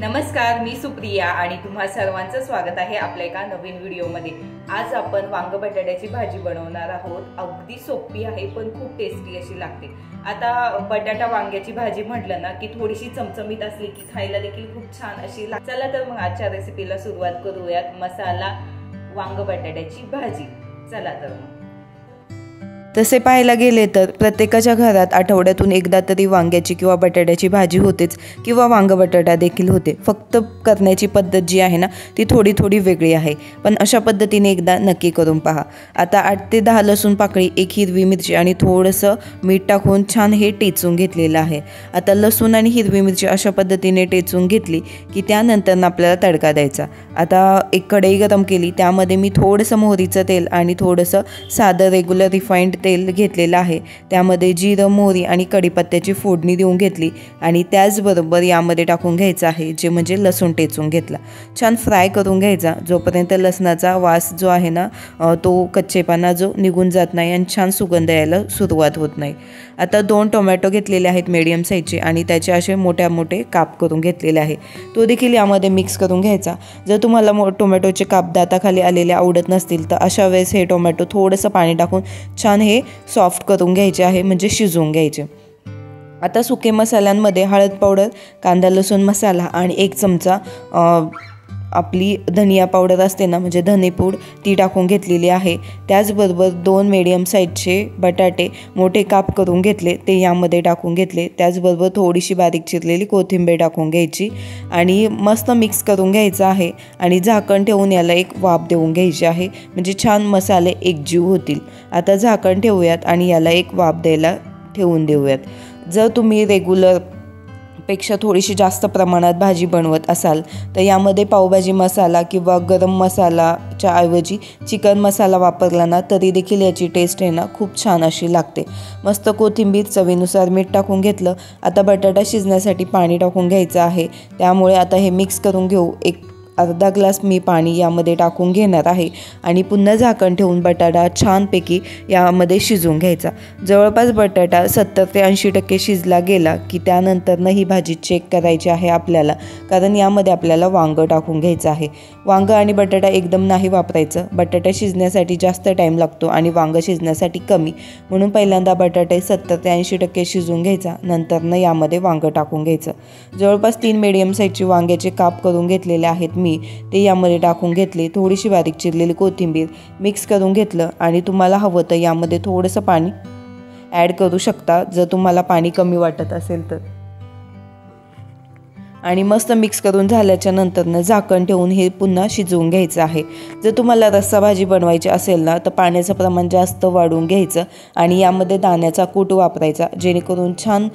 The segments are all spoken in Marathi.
नमस्कार, मी सुप्रिया आणि तुम्हा सर्वांचं स्वागत आहे आपल्या एका नवीन व्हिडिओमध्ये। आज आपण वांग बटाट्याची भाजी बनवणार आहोत। अगदी सोपी आहे पण खूप टेस्टी अशी लागते। आता बटाटा वांग्याची भाजी म्हटलं ना की थोडीशी चमचमीत असली की खायला देखील खूप छान अशी लागते। चला तर मग आजच्या रेसिपीला सुरुवात करूयात। मसाला वांग बटाट्याची भाजी। चला तर मग तसे पाहायला गेले तर प्रत्येकाच्या घरात आठवड्यातून एकदा तरी वांग्याची किंवा बटाट्याची भाजी होतेच किंवा वांग बटाटा देखील होते। फक्त करण्याची पद्धत जी आहे ना ती थोडी वेगळी आहे, पण अशा पद्धतीने एकदा नक्की करून पहा। आता 8 ते 10 लसूण पाकळी, 1 हिरवी मिरची आणि थोडंसं मीठ टाकून छान हे टेचून घेतलेलं आहे। आता लसूण आणि हिरवी मिरची अशा पद्धतीने टेचून घेतली की त्यानंतर आपल्याला तडका द्यायचा। आता एक कढई गरम केली, त्यामध्ये मी थोडंसं मोहरीचं तेल आणि थोडंसं साधं रेग्युलर रिफाइंड तेल घेतलेलं आहे। त्यामध्ये जिरं, मोहरी आणि कढीपत्त्याची फोडणी देऊन घेतली आणि त्याचबरोबर यामध्ये टाकून घ्यायचं आहे जे म्हणजे लसूण टेचून घेतला। छान फ्राय करून घ्यायचा जोपर्यंत लसणाचा वास जो आहे ना तो कच्चेपणा जो निघून जात नाही आणि छान सुगंध यायला सुरुवात होत नाही। आता 2 टोमॅटो घेतलेले आहेत मीडियम साईजचे आणि त्याचे असे मोठे काप करून घेतलेले आहे, तो देखील यामध्ये मिक्स करून घ्यायचा। जर तुम्हाला टोमॅटोचे काप दाताखाली आलेले आवडत नसतील तर अशा वेळेस हे टोमॅटो थोडंसं पाणी टाकून छान हे सॉफ्ट करून घ्यायचे आहे, म्हणजे शिजवून घ्यायचे। आता सुके मसाल्यांमध्ये हळद पावडर, कांदा लसूण मसाला आणि 1 चमचा आपली धनिया पावडर असते ना म्हणजे धनेपूड ती टाकून घेतलेली आहे। त्याचबरोबर 2 मीडियम साईजचे बटाटे मोठे काप करून घेतले ते यामध्ये टाकून घेतले। त्याचबरोबर थोडीशी बारीक चिरलेली कोथिंबीर टाकून घ्यायची आणि मस्त मिक्स करून घ्यायचं आहे आणि झाकण ठेवून याला एक वाफ देऊन घ्यायची आहे, म्हणजे छान मसाले एकजीव होतील। आता झाकण ठेवूयात आणि याला एक वाफ द्यायला ठेवून देऊयात। जर तुम्ही रेग्युलर पेक्षा थोडीशी जास्त प्रमाणात भाजी बनवत असाल तर यामध्ये पावभाजी मसाला किंवा गरम मसालाच्या ऐवजी चिकन मसाला वापरला ना तरी देखील याची टेस्ट आहे ना खूप छान अशी लागते। मस्त कोथिंबीर, चवीनुसार मीठ टाकून घेतलं। आता बटाटा शिजण्यासाठी पाणी टाकून घ्यायचं आहे, त्यामुळे आता हे मिक्स करून घेऊ। एक अर्धा ग्लास मी पाणी यामध्ये टाकून घेणार आहे आणि पुन्हा झाकण ठेवून बटाटा छानपैकी यामध्ये शिजवून घ्यायचा। जवळपास बटाटा 70 ते 80% शिजला गेला की त्यानंतरनं ही भाजी चेक करायची आहे आपल्याला, कारण यामध्ये आपल्याला वांग टाकून घ्यायचं आहे। वांग आणि बटाटा एकदम नाही वापरायचं, बटाटा शिजण्यासाठी जास्त टाईम लागतो आणि वांग शिजण्यासाठी कमी, म्हणून पहिल्यांदा बटाटे 70 ते 80% शिजवून घ्यायचा, नंतरनं यामध्ये वांग टाकून घ्यायचं। जवळपास 3 मीडियम साईजचे वांग्याचे काप करून घेतलेले आहेत मी, ते यामध्ये टाकून घेतले। थोडीशी बारीक चिरलेली कोथिंबीर मिक्स करून घेतलं आणि तुम्हाला हवं तर यामध्ये थोडंसं पाणी ॲड करू शकता जर तुम्हाला पाणी कमी वाटत असेल तर। आणि मस्त मिक्स करून झाल्याच्या नंतरनं झाकण ठेवून हे पुन्हा शिजवून घ्यायचं आहे। जर तुम्हाला रस्सा भाजी बनवायची असेल ना तर पाण्याचं प्रमाण जास्त वाढवून घ्यायचं आणि यामध्ये दाण्याचा कूट वापरायचा, जेणेकरून छान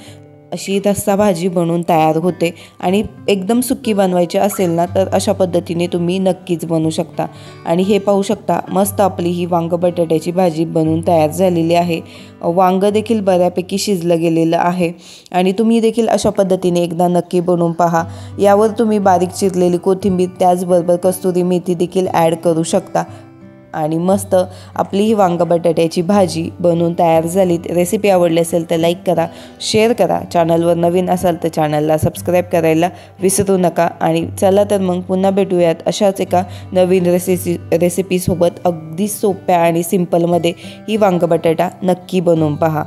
अशी रस्सा भाजी बनवून तयार होते। आणि एकदम सुकी बनवायची असेल ना तर अशा पद्धतीने तुम्ही नक्कीच बनवू शकता। आणि हे पाहू शकता मस्त आपली ही वांग बटाट्याची भाजी बनवून तयार झालेली आहे। वांग देखील बऱ्यापैकी शिजलं गेलेलं आहे आणि तुम्ही देखील अशा पद्धतीने एकदा नक्की बनवून पहा। यावर तुम्ही बारीक चिरलेली कोथिंबीर त्याचबरोबर कस्तुरी मेथी देखील ॲड करू शकता आणि मस्त आपली ही वांग बटाट्याची भाजी बनवून तयार झाली। रेसिपी आवडली असेल तर लाईक करा, शेअर करा, चॅनलवर नवीन असाल तर चॅनलला सबस्क्राईब करायला विसरू नका। आणि चला तर मग पुन्हा भेटूयात अशाच एका नवीन रेसिपीसोबत। अगदी सोप्या आणि सिंपलमध्ये ही वांग बटाटा नक्की बनवून पहा।